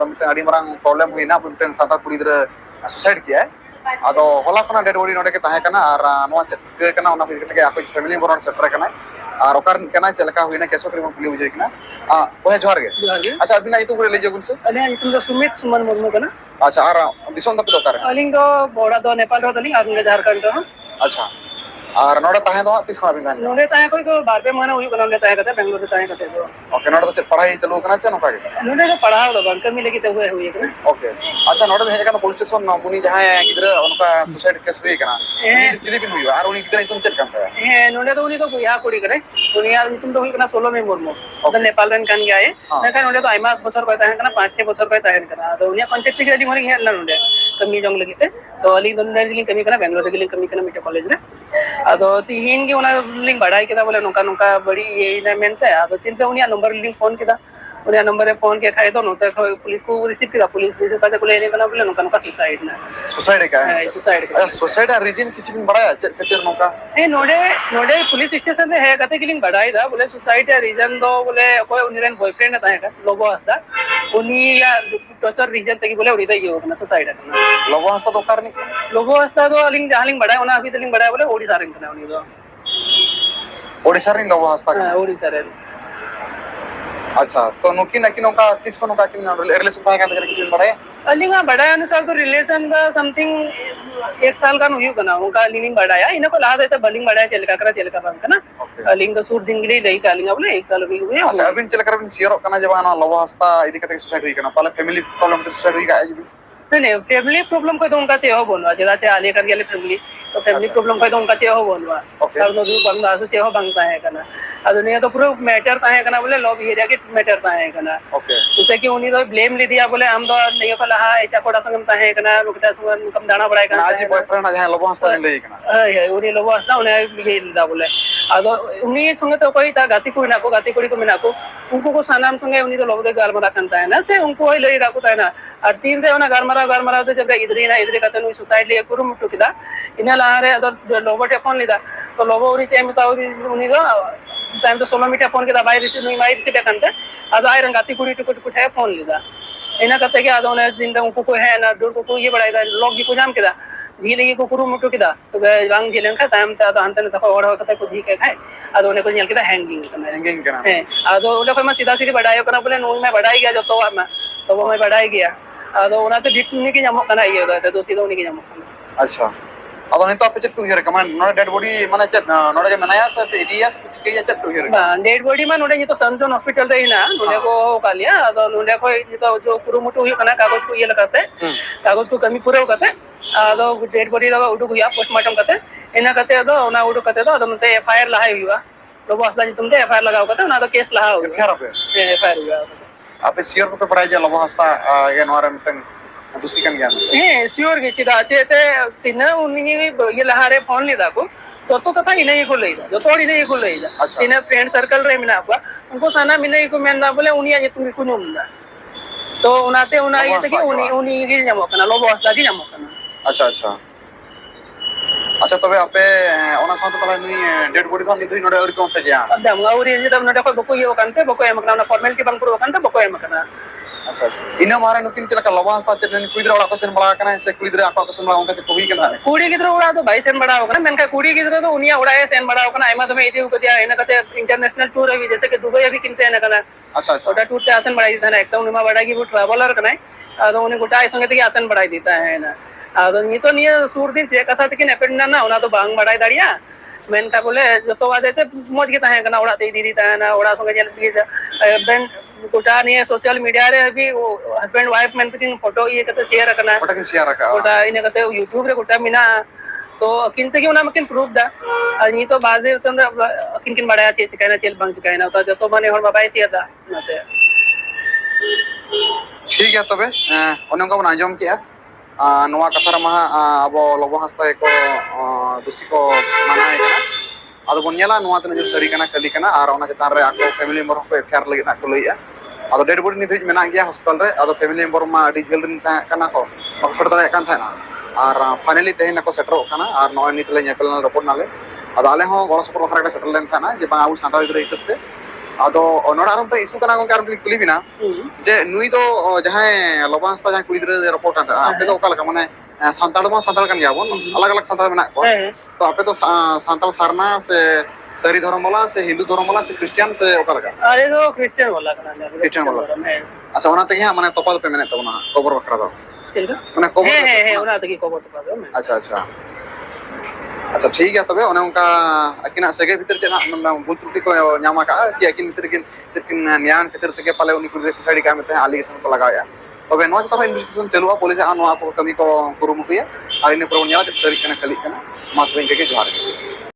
अड़ी Marang problem हुईना mitten साता कुड़ी सुसाइड किया अदो होला खना डेड बॉडी नोडे के ताहे कना और नोआ चिका कना ओना फिज के आको फैमिली बोरन सेटर कना और ओकर कना चलका हुईना केसो करिम पुली बुझे कना ओहे जोहार गे अच्छा अबिना इतु करे ले जगुन से अने इतुम दो सुमित सुमन मुर्मू कना अच्छा और दिसों दप दोकार अलिंग दो बोड़ा दो नेपाल रो तनी और झारखंड रो अच्छा और नोडे ताहे दो तिस खना बिन नोडे ताहे कोई को बार पे माने हुई बना ले ताहे कते बेंगलोर ताहे कते दो ओके नोडे तो पढ़ाई चलो कना छ नोका के नोडे को पढ़ाओ दो बंकर मिले की ते हुई कना ओके अच्छा नोडे हेज कना पुलिस स्टेशन मुनी जहां गिदरा उनका सुसाइड केस हुई कना उनी चिली बिन हुई और उनी गिदरा तुम चेक करता है नोडे तो उनी तो बुया कुड़ी करे दुनिया तुम तो हुई कना 16 में मुर्मू तो नेपाल रन कान गया है ना नोडे तो आइमास बछर को ताहे कना 5-6 बछर को ताहे कना तो उनी कांटेक्ट के अली मरी हेला नोडे कमी जंग लगिते तो अली दोनों लिंक कमी कना बेंगलोर के लिंक कमी कना मिटे कॉलेज रे अदो तीन की उना लिंक बढ़ाई केदा बोले नोका नोका बड़ी ये ना मेनते अदो तीन पे उनी नंबर लिंक फोन केदा उनी नंबर पे फोन के खाए तो नोते पुलिस को रिसीव केदा पुलिस से पता को लेने कना बोले नोका नोका सुसाइड का है सुसाइड का सुसाइड रीजन किछ बिन बड़ा केतिर नोका ए नोडे पुलिस स्टेशन रे है कते के लिंक बढ़ाई दा बोले सुसाइड रीजन दो बोले कोई उनी बॉयफ्रेंड था है लोगो हसदा उनी या टॉर्चर रीजन तक बोले उनी तो ये होना सुसाइड लोगो हसदा तो करनी लोगो हसदा तो लिंक जहां लिंक बढ़ाई उना अभी तो लिंक बढ़ाई बोले ओडिसा रिंग कना उनी तो ओडिसा रिंग लोगो हसदा ओडिसा रे अच्छा तो नुकी नकी नोका तिसको नोका किन रिलेशन था का किछ बिन बड़ा अलिंगा बढ़ाया अनुसार तो रिलेशन का समथिंग 1 साल का नुयु कना उनका लिंग बढ़ाया इनको ला देता बलिंग बढ़ाया चलका बंक ना अलिंग तो सूर दिन गिली लई का लिंगा बोले 1 साल भी हुए अच्छा अबिन चलकर बिन सियर कना जबाना लोगो हसदा इदी कते सुसाइड हुई कना पहले फैमिली प्रॉब्लम ते सुसाइड हुई का नहीं फैमिली प्रॉब्लम को तो उनका चेहो बोलवा जेदा चे आले कर गेले फैमिली तो फैमिली प्रॉब्लम को तो उनका चेहो बोलवा और नो दु बंदा से चेहो बंगता है कना अदुनिया तो पूरा मैटर ता है कना बोले लव एरिया के मैटर ता है कना ओके जैसे कि उनी तो ब्लेम ले दिया बोले हम तो नहीं कला हा एटा कोडा संगम ता है कना रुकटा संगम कम दाना बड़ाई कना आज बॉयफ्रेंड जहां लोगो हसदा ले कना है उनी लोगो हसदा उनी ये दा बोले अदो उनी संगे तो कोई ता गाती कुड़ी को मिना को उनको को सानाम संगे उनी तो लोग दे गाल मरा कंता है ना से उनको ले राको ता ना और तीन रे ओना गाल मरा तो जब इधरे कते नु सुसाइड ले कुरु मुटु किदा इना लारे अदर लोबो टेफोन लिदा तो लोबो उनी चेम ता उनी दो टाइम तो 16 मीटर फोन किदा बाई रिसीव कंते अदो आई रंगाती कुड़ी टुकुट कुठे फोन लिदा इना कते के अदो ने दिन उनको को है ना दूर को ये बड़ाई दा लॉक जी को जाम किदा झीले को कुरु मुटु किदा तो बांग झीलेन खा टाइम ता अदो हंतने तको ओड़ कते को झी के खाए अदो ने को नेल किदा हैंगिंग कना है अदो ओले को मैं सीधा सीधी बढ़ायो कना बोले नु मैं बढ़ाई गया जो तो वो मैं बढ़ाई गया अदो ओनाते भिटनी के जामो कना ये तो दोसी दो के जामो अच्छा अदो ने तो आप चेक क्लियर कमांड नोडे डेड बॉडी माने चेक नोडे मनाया सब इदिया सब चिकिया चेक क्लियर बा डेड बॉडी मा नोडे ये तो संजोन हॉस्पिटल रे ना नोडे को कालिया अदो नोडे को ये तो जो पुरुमुटु हुई कना कागज को ये लगाते कागज को कमी पूरा करते अदो डेड बॉडी लगा उडु हुआ पोस्टमार्टम करते इना करते अदो ओना उडु करते तो अदो मते एफआईआर लहाई हुआ लोगो असला जी तुमते एफआईआर लगाओ करते ना तो केस लहा हुआ एफआईआर हुआ आपे सियर को पढ़ाई जा लोगो हसदा ये नोरा मिटन दूसरी कन ज्ञान है सियोर के चिदा चेते तिना उनी ये लहारे फोन लिदा को तो कथा इने को लेदा जो तोड़ी नहीं को लेदा इने फ्रेंड सर्कल रे मिना आपा उनको साना मिने को मेनदा बोले उनी ये तुम को नुमदा तो उनाते उना ये तके उनी के जमो कना लोबो हसदा के जमो कना अच्छा अच्छा तबे आपे ओना साथ तला नी डेड बॉडी तो निधुई नोडे और कोन पे जा दम गाउरी जे तब नोडे को बको ये कानते बको एम कना फॉर्मेलिटी बंग पुरो कानते बको एम कना अच्छा इना मारे नुकिन चला लवा हसता चेन कुइदरा ओड़ा क्वेश्चन बड़ा कना से कुइदरा आपा क्वेश्चन बड़ा उनका कोई कना कुड़ी गिदरा ओड़ा तो भाई सेन बड़ा होकना मेनका कुड़ी गिदरा तो उनिया ओड़ा सेन बड़ा होकना आइमा तो में इदी कदिया एना कते इंटरनेशनल टूर है जैसे कि दुबई अभी किन से एना कना अच्छा ओटा टूर ते आसन बढ़ाई देता है एकदम उनिमा बड़ा की वो ट्रैवलर कना अदो उनी गोटा संगे ते आसन बढ़ाई देता है ना अदो नी तो निया सूर दिन थे कथा तकिन एफेंड ना ओना तो बांग बढ़ाई दाड़िया मेनका बोले जो तो वादे मौज के ताहे कना ओड़ा ते दीदी ताहे ना ओड़ा संगे जेल बेन गोटा नहीं सोशल मीडिया रे अभी वो हस्बैंड वाइफ में किन फोटो ये कते शेयर करना फोटो किन शेयर रखा गोटा इने कते YouTube रे गोटा मिना तो किनते कि उना मकिन प्रूफ दा ये तो बाद में तंद किन बड़ाया चेच कहना चेल बंग कहना तो जो तो माने होर बाबाई से दा नते ठीक है तबे ओने को आंजम किया नोआ कथा रमा अब लोगो हसता को दोषी को मानाय कना अदो बनियाला नोआ तने जो सरी कना कली कना और ओना चतान रे आको फैमिली मेंबर को एफआईआर लगे ना को लइया अदो डेड बॉडी निधि मेना गया हॉस्पिटल रे अदो फैमिली मेंबर मा अडी झेल दिन कना को बक्सर दरे कान थाना और फाइनली तेना को सेटर कना और नोय नित ले नेपल रिपोर्ट नाले अदो आले हो गणसपुर बखरा सेटल लेन थाना जे बा आउ सांताल रे हिसाब ते ᱟᱫᱚ ᱱᱚᱰᱮ ᱟᱨ ᱢᱤᱫᱴᱮᱱ ᱤᱥᱩ ᱠᱟᱱᱟ ᱜᱚᱝᱠᱮ, ᱟᱨ ᱢᱤᱫᱴᱤᱡ ᱠᱩᱞᱤ ᱵᱤᱱᱟ ᱡᱮ ᱱᱩᱭ ᱫᱚ ᱡᱟᱦᱟᱸᱭ ᱞᱚᱵᱟ ᱦᱟᱸᱥᱫᱟ ᱡᱟᱦᱟᱸᱭ ᱠᱩᱲᱤ ᱜᱤᱫᱽᱨᱟᱹ ᱨᱚᱯᱚᱲ ᱠᱟᱱ ᱛᱟᱦᱮᱸᱱᱟ, ᱟᱯᱮ ᱫᱚ ᱚᱠᱟ ᱞᱮᱠᱟ ᱢᱟᱱᱮ ᱥᱟᱱᱛᱟᱲ ᱢᱟ ᱥᱟᱱᱛᱟᱲ ᱠᱟᱱ ᱜᱮᱭᱟ ᱵᱚᱱ, ᱟᱞᱟᱜ ᱟᱞᱟᱜ ᱥᱟᱱᱛᱟᱲ ᱢᱮᱱᱟᱜ ᱠᱚᱣᱟ, ᱦᱮᱸ ᱛᱚ ᱟᱯᱮ ᱫᱚ ᱥᱟᱱᱛᱟᱲ ᱥᱟᱨᱱᱟ ᱥᱮ ᱥᱟᱹᱨᱤ ᱫᱷᱚᱨᱚᱢ ᱵᱟᱞᱟ ᱥᱮ ᱦᱤᱱᱫᱩ ᱫᱷᱚᱨᱚᱢ ᱵᱟᱞᱟ ᱥᱮ ᱠᱷᱨᱤᱥᱴᱤᱭᱟᱱ ᱥᱮ ᱚᱠᱟ ᱞᱮᱠᱟ? ᱟᱞᱮ ᱫᱚ ᱠᱷᱨᱤᱥᱴᱤᱭᱟᱱ ᱵᱟᱞᱟ ᱠᱟᱱᱟᱞᱮ, ᱟᱞᱮ ᱫᱚ ᱠᱷᱨᱤᱥᱴᱤᱭᱟᱱ ᱠᱷᱨᱤᱥᱴᱟᱱ ᱵᱟᱞᱟ, ᱫᱷᱚᱨᱚᱢ, ᱦᱮᱸ᱾ ᱟᱪᱪᱷᱟ ᱚᱱᱟ ᱛᱮᱜᱮ ᱦᱟᱸᱜ ᱢᱟᱱᱮ ᱛᱚᱯᱟ ᱫᱚᱯᱮ ᱢᱮᱱᱮᱫ ᱛᱟᱵᱚᱱᱟ ᱠᱷᱚᱵᱚᱨ ᱵᱟᱠᱷᱨᱟ ᱫᱚ, ᱪᱮᱫ ᱞᱮᱠᱟ? ᱢᱟᱱᱮ ᱠᱷᱚᱵᱚᱨ ᱦᱮᱸ ᱫᱚ ᱦᱮᱸ ᱦᱮᱸ, ᱚᱱᱟ ᱛᱮᱜᱮ ᱠᱷᱚᱵᱚᱨ ᱛᱚᱯᱟ ᱫᱚ ᱢᱮᱱ᱾ ᱟᱪᱪᱷᱟ ᱟᱪᱪᱷᱟ ᱟᱪᱪᱷᱟ ᱴᱷᱤᱠ ᱜᱮᱭᱟ ᱛᱚᱵᱮ, ᱚᱱᱮ ᱚᱱᱠᱟ ᱟᱹᱠᱤᱱᱟᱜ ᱥᱟᱹᱜᱟᱹᱭ ᱵᱷᱤᱛᱤᱨ ᱪᱮᱫ ᱦᱟᱸᱜ ᱵᱷᱩᱞ ᱛᱨᱩᱴᱤ ᱠᱚ ᱧᱟᱢ ᱟᱠᱟᱫᱼᱟ ᱠᱤ ᱟᱹᱠᱤᱱ ᱵᱷᱤᱛᱤᱨ ᱠᱤᱱ ᱱᱮᱭᱟᱱ ᱠᱷᱟᱹᱛᱤᱨ ᱛᱮᱜᱮ ᱯᱟᱞᱮ ᱩᱱᱤ ᱠᱩᱲᱤ ᱥᱩᱥᱟᱭᱤᱰ ᱠᱟᱜ ᱢᱮᱛᱟᱭ ᱟᱞᱤᱜᱮᱥᱚᱱ ᱠᱚ ᱞᱟᱜᱟᱣᱮᱫᱼᱟ, ᱛᱚᱵᱮ ᱱᱚᱣᱟ ᱪᱮᱛᱟᱱ ᱨᱮ ᱤᱱᱵᱷᱮᱥᱴᱤᱜᱮᱥᱚᱱ ᱪᱟᱹᱞᱩᱜᱼᱟ, ᱯᱩᱞᱤᱥᱟᱜ ᱱᱚᱣᱟ ᱠᱚ ᱠᱟᱹᱢᱤ ᱠᱚ ᱠᱩᱨᱩᱢᱩᱴᱩᱭᱟ, ᱟᱨ ᱤᱱᱟᱹ ᱯᱚᱨᱮ ᱵᱚᱱ ᱧᱮᱞᱟ ᱥᱟᱹᱨᱤᱜ ᱠᱟᱱᱟ ᱠᱷᱟᱹᱞᱤᱜ ᱠᱟᱱᱟ᱾ ᱢᱟ ᱛᱚᱵᱮ ᱤᱱᱠᱟᱹ ᱜᱮ, ᱡᱚᱦᱟᱨ ᱜᱮ᱾